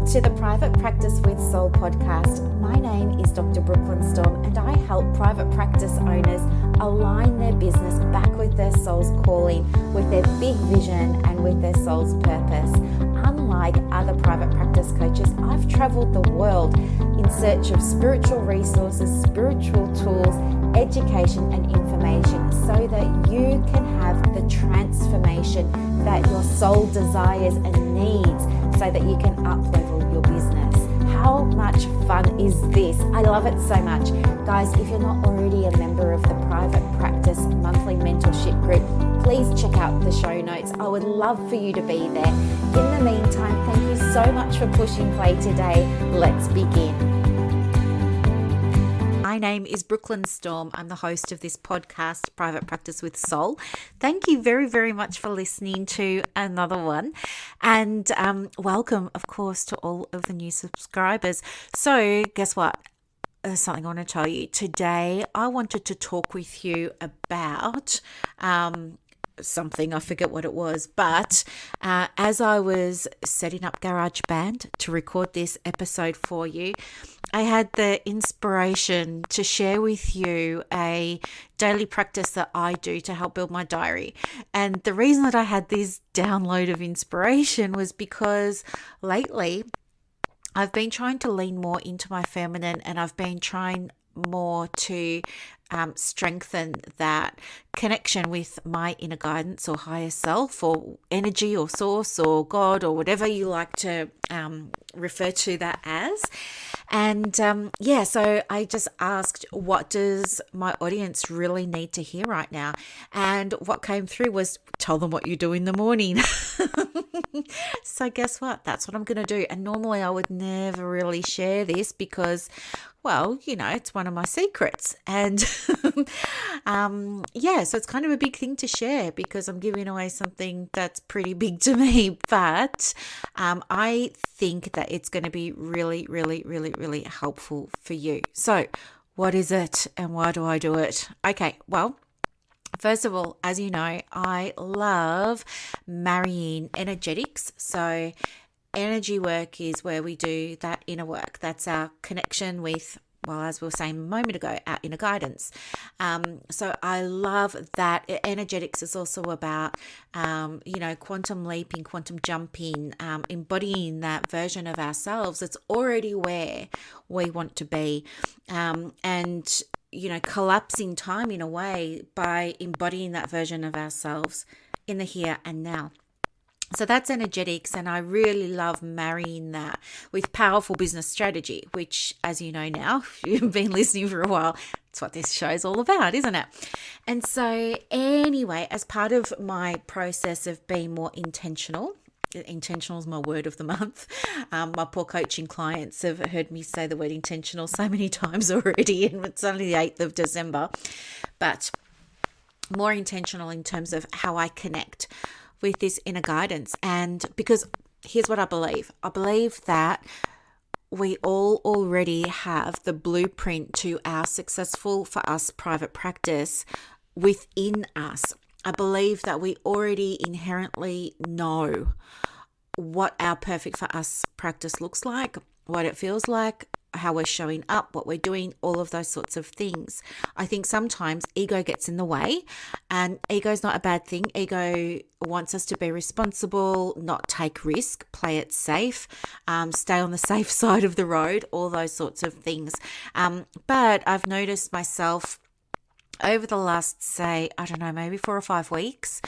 Welcome to the Private Practice with Soul podcast. My name is Dr. Brooklyn Storm and I help private practice owners align their business back with their soul's calling, with their big vision and with their soul's purpose. Unlike other private practice coaches, I've traveled the world in search of spiritual resources, spiritual tools, education and information so that you can have the transformation that your soul desires and needs so that you can up-level your business. How much fun is this? I love it so much. Guys, if you're not already a member of the Private Practice Monthly Mentorship Group, please check out the show notes. I would love for you to be there. In the meantime, thank you so much for pushing play today. Let's begin. My name is Brooklyn Storm. I'm the host of this podcast, Private Practice with Soul. Thank you very, very much for listening to another one. And welcome, of course, to all of the new subscribers. So guess what? There's something I want to tell you. Today, I wanted to talk with you about something, I forget what it was, but as I was setting up GarageBand to record this episode for you, I had the inspiration to share with you a daily practice that I do to help build my diary. And the reason that I had this download of inspiration was because lately I've been trying to lean more into my feminine, and I've been trying more to strengthen that connection with my inner guidance or higher self or energy or source or God or whatever you like to refer to that as. And so I just asked, what does my audience really need to hear right now? And what came through was, tell them what you do in the morning. So guess what? That's what I'm going to do. And normally I would never really share this because, well, you know, it's one of my secrets. And so it's kind of a big thing to share because I'm giving away something that's pretty big to me. But I think that it's going to be really, really, really, really helpful for you. So what is it and why do I do it? Okay, well, first of all, as you know, I love marrying energetics. So energy work is where we do that inner work. That's our connection with, well, as we were saying a moment ago, our inner guidance. So I love that. Energetics is also about, quantum leaping, quantum jumping, embodying that version of ourselves that's already where we want to be. And collapsing time in a way by embodying that version of ourselves in the here and now. So that's energetics, and I really love marrying that with powerful business strategy, which, as you know now, if you've been listening for a while, it's what this show's all about, isn't it? And so anyway, as part of my process of being more intentional is my word of the month. My poor coaching clients have heard me say the word intentional so many times already, and it's only the 8th of December. But more intentional in terms of how I connect with this inner guidance. And because here's what I believe that we all already have the blueprint to our successful for us private practice within us. I believe that we already inherently know what our perfect for us practice looks like, what it feels like, how we're showing up, what we're doing, all of those sorts of things. I think sometimes ego gets in the way, and ego is not a bad thing. Ego wants us to be responsible, not take risk, play it safe, stay on the safe side of the road, all those sorts of things. But I've noticed myself over the last, say, I don't know, maybe 4 or 5 weeks,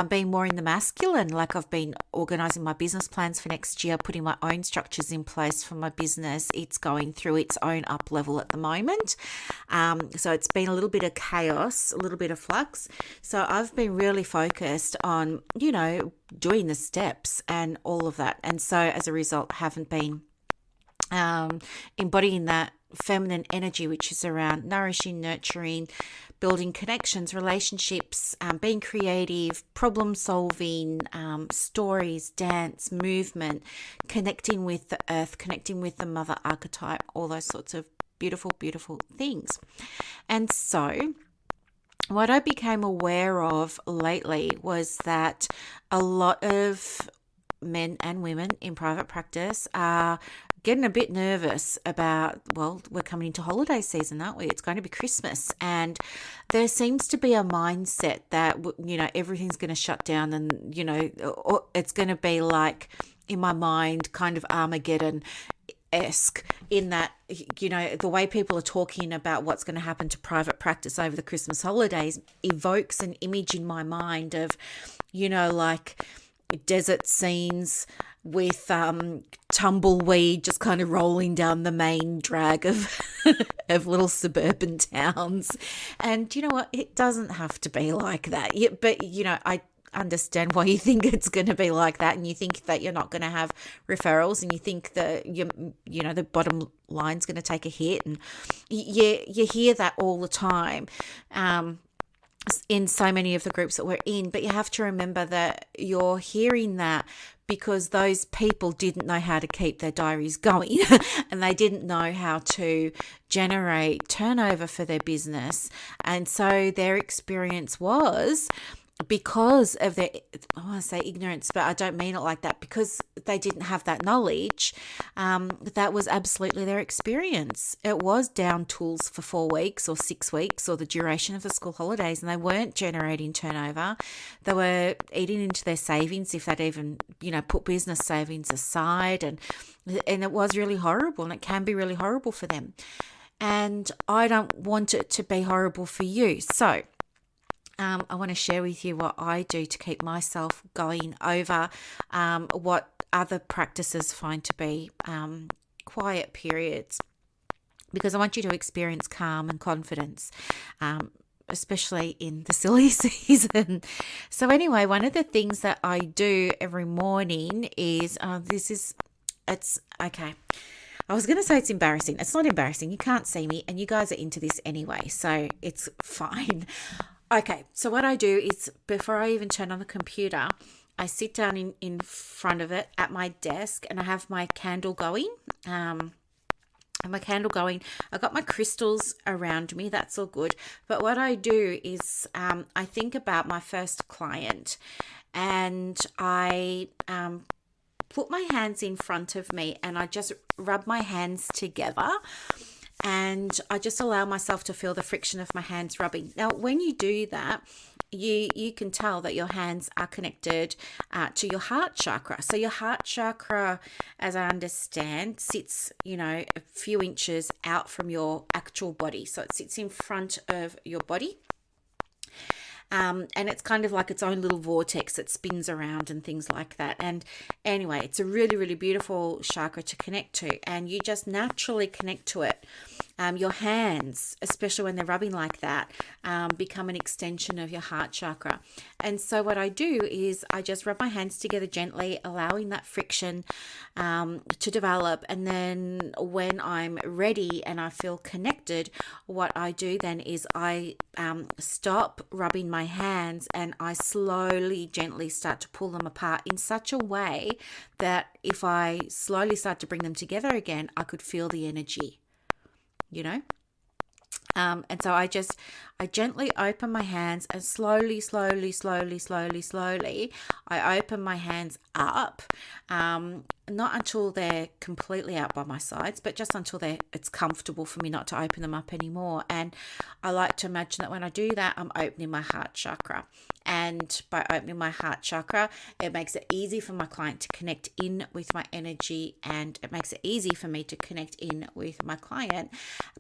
being more in the masculine. Like I've been organising my business plans for next year, putting my own structures in place for my business. It's going through its own up level at the moment. So it's been a little bit of chaos, a little bit of flux. So I've been really focused on, doing the steps and all of that. And so as a result, haven't been embodying that feminine energy, which is around nourishing, nurturing, building connections, relationships, being creative, problem solving, stories, dance, movement, connecting with the earth, connecting with the mother archetype, all those sorts of beautiful, beautiful things. And so what I became aware of lately was that a lot of men and women in private practice are getting a bit nervous about, well, we're coming into holiday season, aren't we? It's going to be Christmas. And there seems to be a mindset that, everything's going to shut down and, or it's going to be like, in my mind, kind of Armageddon esque, in that, the way people are talking about what's going to happen to private practice over the Christmas holidays evokes an image in my mind of, like desert scenes with tumbleweed just kind of rolling down the main drag of of little suburban towns. And you know what? It doesn't have to be like that. But I understand why you think it's going to be like that, and you think that you're not going to have referrals, and you think that the bottom line's going to take a hit, and you hear that all the time. In so many of the groups that we're in, but you have to remember that you're hearing that because those people didn't know how to keep their diaries going and they didn't know how to generate turnover for their business. And so their experience was, because of their, I want to say ignorance, but I don't mean it like that, because they didn't have that knowledge, that was absolutely their experience. It was down tools for 4 weeks or 6 weeks or the duration of the school holidays, and they weren't generating turnover. They were eating into their savings, if they'd even, put business savings aside, and it was really horrible, and it can be really horrible for them. And I don't want it to be horrible for you. So I want to share with you what I do to keep myself going over what other practices find to be quiet periods, because I want you to experience calm and confidence, especially in the silly season. So anyway, one of the things that I do every morning is, it's okay. I was going to say it's embarrassing. It's not embarrassing. You can't see me, and you guys are into this anyway, so it's fine. Okay, so what I do is, before I even turn on the computer, I sit down in front of it at my desk, and I have my candle going. I've got my crystals around me. That's all good. But what I do is I think about my first client, and I put my hands in front of me, and I just rub my hands together. And I just allow myself to feel the friction of my hands rubbing. Now, when you do that, you can tell that your hands are connected to your heart chakra. So your heart chakra, as I understand, sits, a few inches out from your actual body. So it sits in front of your body. And it's kind of like its own little vortex that spins around and things like that. And anyway, it's a really, really beautiful chakra to connect to, and you just naturally connect to it. Your hands, especially when they're rubbing like that, become an extension of your heart chakra. And so what I do is I just rub my hands together gently, allowing that friction to develop. And then when I'm ready and I feel connected, what I do then is I stop rubbing my hands, and I slowly, gently start to pull them apart in such a way that if I slowly start to bring them together again, I could feel the energy. And so I gently open my hands, and slowly, I open my hands up, not until they're completely out by my sides, but just until it's comfortable for me not to open them up anymore. And I like to imagine that when I do that, I'm opening my heart chakra. And by opening my heart chakra, it makes it easy for my client to connect in with my energy, and it makes it easy for me to connect in with my client,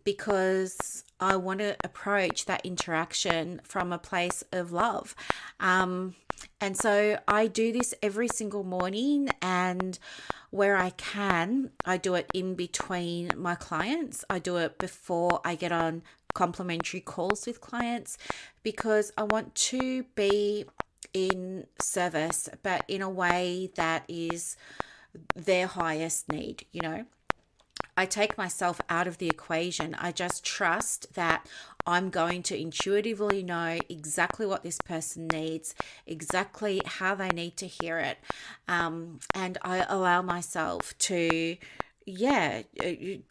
because I want to approach that interaction from a place of love. And so I do this every single morning, and where I can, I do it in between my clients. I do it before I get on complimentary calls with clients, because I want to be in service, but in a way that is their highest need. I take myself out of the equation. I just trust that I'm going to intuitively know exactly what this person needs, exactly how they need to hear it. And I allow myself to,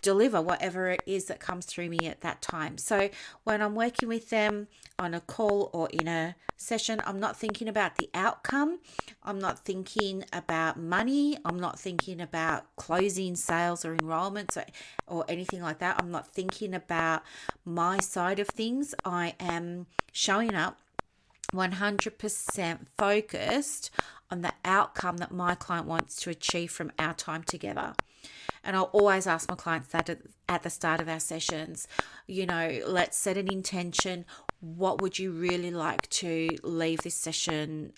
deliver whatever it is that comes through me at that time. So when I'm working with them on a call or in a session, I'm not thinking about the outcome. I'm not thinking about money. I'm not thinking about closing sales or enrollments or anything like that. I'm not thinking about my side of things. I am showing up 100% focused on the outcome that my client wants to achieve from our time together. And I'll always ask my clients that at the start of our sessions, let's set an intention. What would you really like to leave this session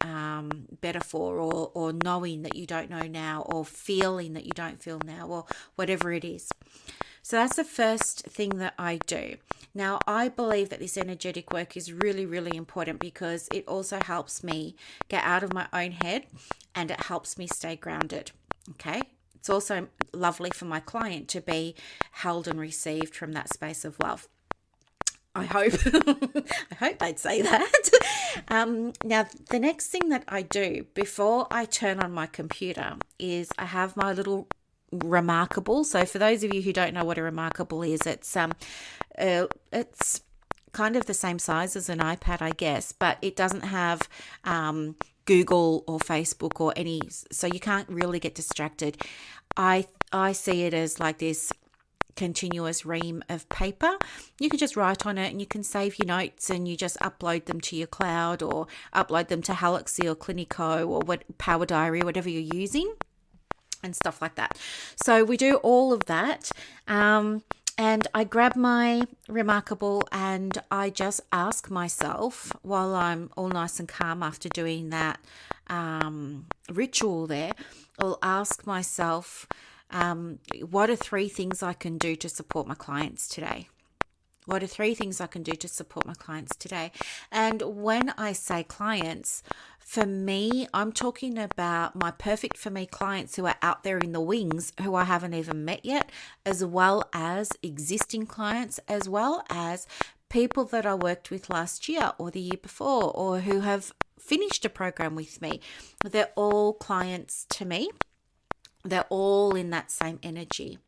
better for, or knowing that you don't know now, or feeling that you don't feel now, or whatever it is. So that's the first thing that I do. Now, I believe that this energetic work is really, really important because it also helps me get out of my own head and it helps me stay grounded. Okay. It's also lovely for my client to be held and received from that space of love. I hope. I hope they'd say that. Now, the next thing that I do before I turn on my computer is I have my little Remarkable. So for those of you who don't know what a Remarkable is, it's kind of the same size as an iPad, I guess, but it doesn't have Google or Facebook or any, so you can't really get distracted. I see it as like this continuous ream of paper. You can just write on it and you can save your notes and you just upload them to your cloud or upload them to Halaxy or Clinico or Power Diary, whatever you're using, and stuff like that. So we do all of that. And I grab my Remarkable and I just ask myself, while I'm all nice and calm after doing that ritual there, I'll ask myself, what are 3 things I can do to support my clients today? What are 3 things I can do to support my clients today? And when I say clients, for me, I'm talking about my perfect for me clients who are out there in the wings, who I haven't even met yet, as well as existing clients, as well as people that I worked with last year or the year before, or who have finished a program with me. They're all clients to me. They're all in that same energy.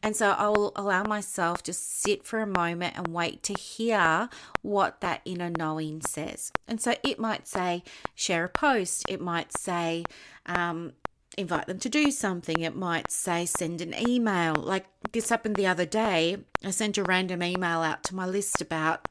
And so I'll allow myself to sit for a moment and wait to hear what that inner knowing says. And so it might say, share a post. It might say, invite them to do something. It might say, send an email. Like this happened the other day. I sent a random email out to my list about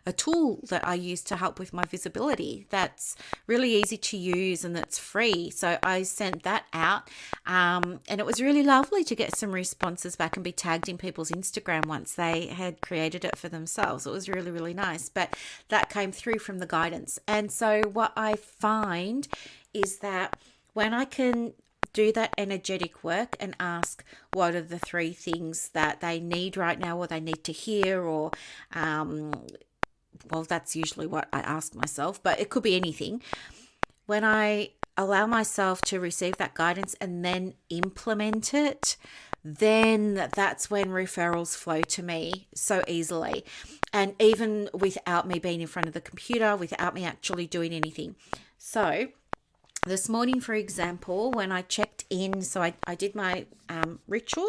a tool that I use to help with my visibility that's really easy to use and that's free. So I sent that out and it was really lovely to get some responses back and be tagged in people's Instagram once they had created it for themselves. It was really, really nice. But that came through from the guidance. And so what I find is that when I can do that energetic work and ask what are the 3 things that they need right now, or they need to hear, or well, that's usually what I ask myself, but it could be anything. When I allow myself to receive that guidance and then implement it, then that's when referrals flow to me so easily. And even without me being in front of the computer, without me actually doing anything. So this morning, for example, when I checked in, so I did my ritual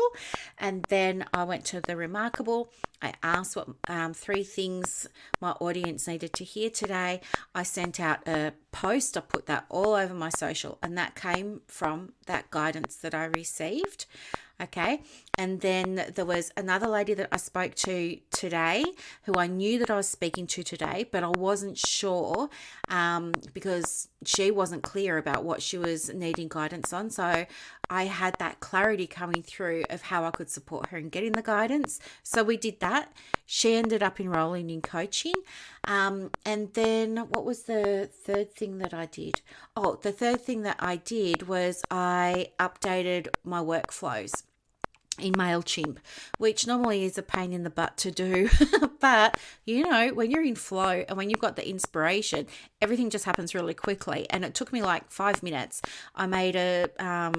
and then I went to the Remarkable. I asked what 3 things my audience needed to hear today. I sent out a post. I put that all over my social, and that came from that guidance that I received. Okay. And then there was another lady that I spoke to today who I knew that I was speaking to today, but I wasn't sure because she wasn't clear about what she was needing guidance on. So I had that clarity coming through of how I could support her in getting the guidance. So we did that. She ended up enrolling in coaching. And then what was the third thing that I did? Oh, the third thing that I did was I updated my workflows in MailChimp, which normally is a pain in the butt to do. But, when you're in flow and when you've got the inspiration, everything just happens really quickly. And it took me like 5 minutes. I made I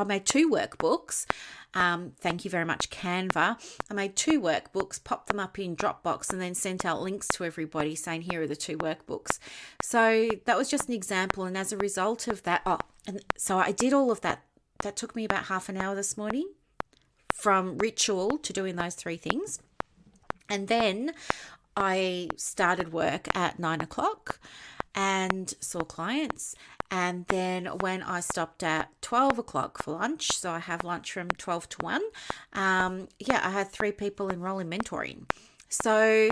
made 2 workbooks. Thank you very much, Canva. I made 2 workbooks, popped them up in Dropbox, and then sent out links to everybody saying, here are the 2 workbooks. So that was just an example. And as a result of that, and so I did all of that that took me about half an hour this morning, from ritual to doing those 3 things. And then I started work at 9 o'clock and saw clients. And then when I stopped at 12 o'clock for lunch, so I have lunch from 12 to 1, I had 3 people enroll in mentoring. So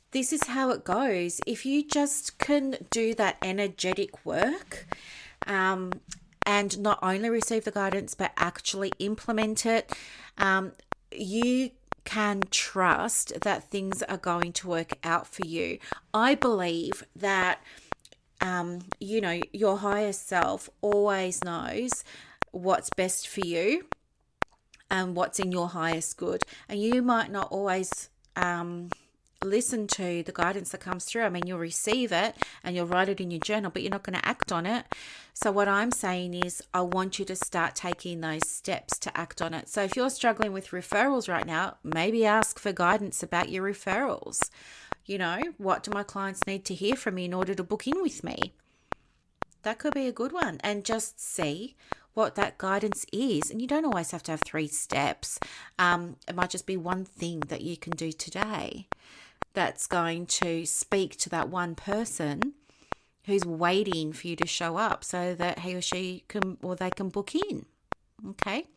this is how it goes. If you just can do that energetic work, and not only receive the guidance, but actually implement it, you can trust that things are going to work out for you. I believe that, your higher self always knows what's best for you and what's in your highest good. And you might not always listen to the guidance that comes through. I mean, you'll receive it and you'll write it in your journal, but you're not going to act on it. So what I'm saying is, I want you to start taking those steps to act on it. So if you're struggling with referrals right now, maybe ask for guidance about your referrals. What do my clients need to hear from me in order to book in with me? That could be a good one. And just see what that guidance is. And you don't always have to have 3 steps. It might just be one thing that you can do today that's going to speak to that one person who's waiting for you to show up so that he or she can, or they can book in. Okay.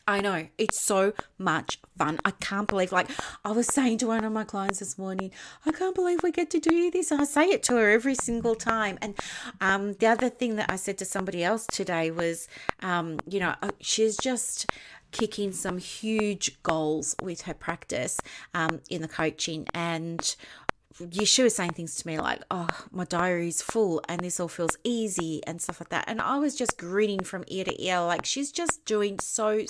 I know, it's so much fun. I can't believe, I was saying to one of my clients this morning, I can't believe we get to do this. I say it to her every single time. And the other thing that I said to somebody else today was, she's just kicking some huge goals with her practice in the coaching. And she was saying things to me like, oh, my diary's full and this all feels easy and stuff like that. And I was just grinning from ear to ear. Like, she's just doing so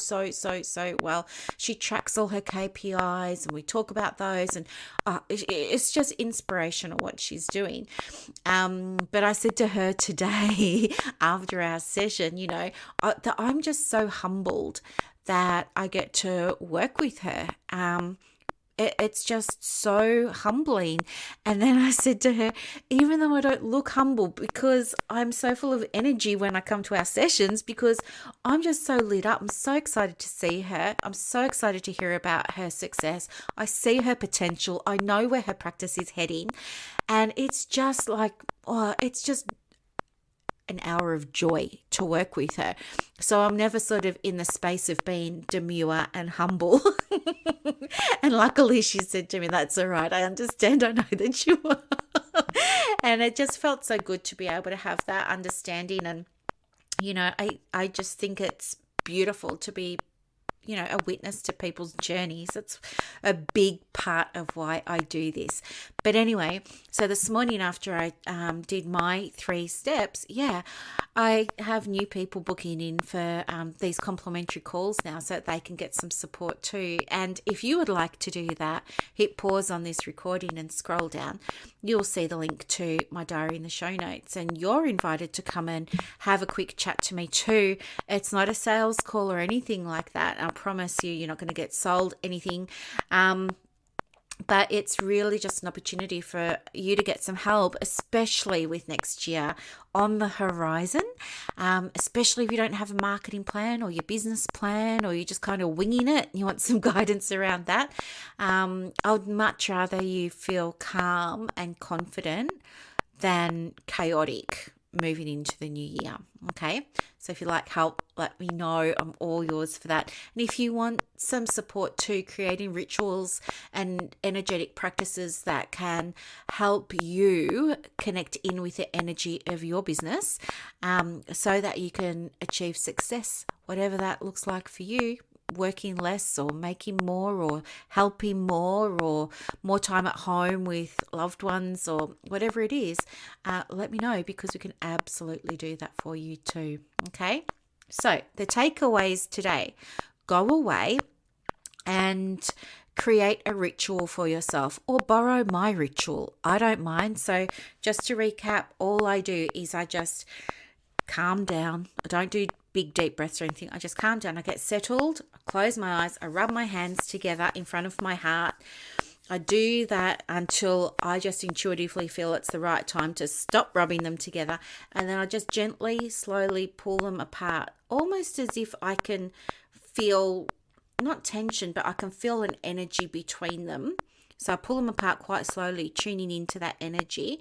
well. She tracks all her KPIs and we talk about those, and it's just inspirational what she's doing. But I said to her today after our session, that I'm just so humbled that I get to work with her. It's just so humbling. And then I said to her, even though I don't look humble, because I'm so full of energy when I come to our sessions, because I'm just so lit up. I'm so excited to see her. I'm so excited to hear about her success. I see her potential. I know where her practice is heading. And it's just it's just an hour of joy to work with her. So I'm never sort of in the space of being demure and humble. And luckily she said to me, that's all right. I understand. I know that you are. And it just felt so good to be able to have that understanding. And, I just think it's beautiful to be, a witness to people's journeys. It's a big part of why I do this. But anyway, so this morning after I did my 3 steps, I have new people booking in for these complimentary calls now so that they can get some support too. And if you would like to do that, hit pause on this recording and scroll down. You'll see the link to my diary in the show notes, and you're invited to come and have a quick chat to me too. It's not a sales call or anything like that. I promise you're not going to get sold anything. But it's really just an opportunity for you to get some help, especially with next year on the horizon, especially if you don't have a marketing plan or your business plan, or you're just kind of winging it and you want some guidance around that. I would much rather you feel calm and confident than chaotic moving into the new year. Okay, so if you like help, let me know. I'm all yours for that. And if you want some support too, creating rituals and energetic practices that can help you connect in with the energy of your business, so that you can achieve success, whatever that looks like for you, working less or making more or helping more or more time at home with loved ones or whatever it is, let me know, because we can absolutely do that for you too. Okay, so the takeaways today: go away and create a ritual for yourself, or borrow my ritual. I don't mind. So just to recap, all I do is I just calm down. I don't do big deep breaths or anything. I just calm down. I get settled. I close my eyes. I rub my hands together in front of my heart. I do that until I just intuitively feel it's the right time to stop rubbing them together. And then I just gently, slowly pull them apart, almost as if I can feel, not tension, but I can feel an energy between them. So I pull them apart quite slowly, tuning into that energy.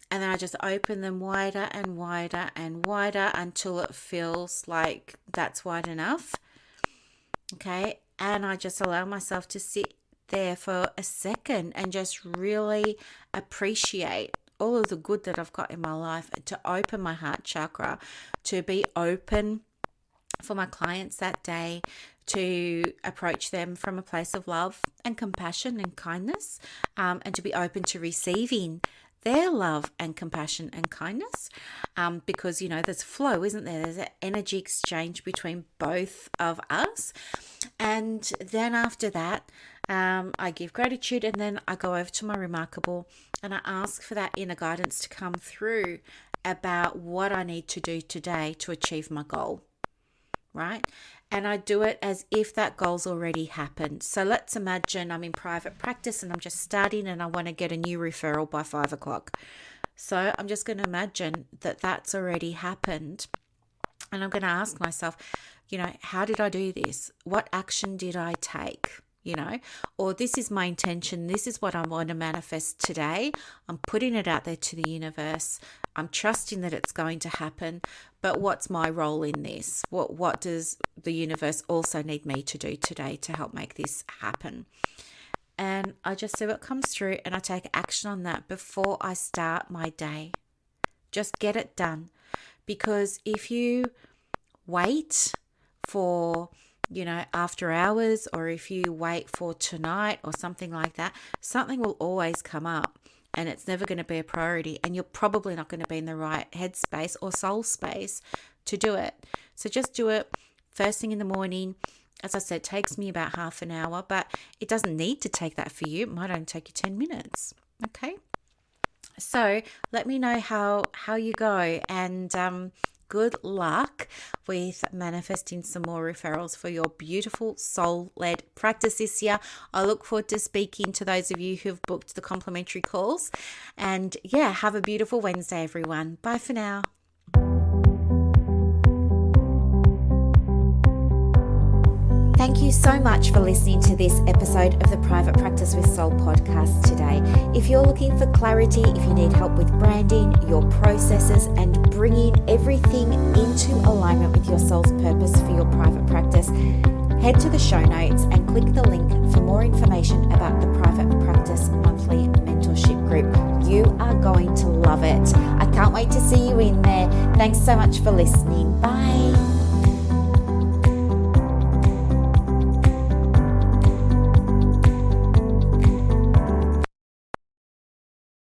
And then I just open them wider and wider and wider until it feels like that's wide enough. Okay. And I just allow myself to sit there for a second and just really appreciate all of the good that I've got in my life, and to open my heart chakra, to be open for my clients that day, to approach them from a place of love and compassion and kindness, and to be open to receiving their love and compassion and kindness, because, you know, there's flow, isn't there? There's an energy exchange between both of us. And then after that, I give gratitude, and then I go over to my Remarkable and I ask for that inner guidance to come through about what I need to do today to achieve my goal, right? And I do it as if that goal's already happened. So let's imagine I'm in private practice and I'm just starting and I want to get a new referral by 5 o'clock. So I'm just going to imagine that that's already happened. And I'm going to ask myself, you know, how did I do this? What action did I take? You know, or this is my intention. This is what I want to manifest today. I'm putting it out there to the universe. I'm trusting that it's going to happen. But what's my role in this? What does the universe also need me to do today to help make this happen? And I just see what comes through, and I take action on that before I start my day. Just get it done. Because if you wait for, you know, after hours, or if you wait for tonight or something like that, something will always come up and it's never going to be a priority, and you're probably not going to be in the right headspace or soul space to do it. So just do it first thing in the morning. As I said, it takes me about half an hour, but it doesn't need to take that for you. It might only take you 10 minutes. Okay. So let me know how you go, and good luck with manifesting some more referrals for your beautiful soul-led practice this year. I look forward to speaking to those of you who've booked the complimentary calls. And yeah, have a beautiful Wednesday, everyone. Bye for now. Thank you so much for listening to this episode of the Private Practice with Soul podcast today. If you're looking for clarity, if you need help with branding, your processes, and bringing everything into alignment with your soul's purpose for your private practice, head to the show notes and click the link for more information about the Private Practice Monthly Mentorship Group. You are going to love it. I can't wait to see you in there. Thanks so much for listening. Bye.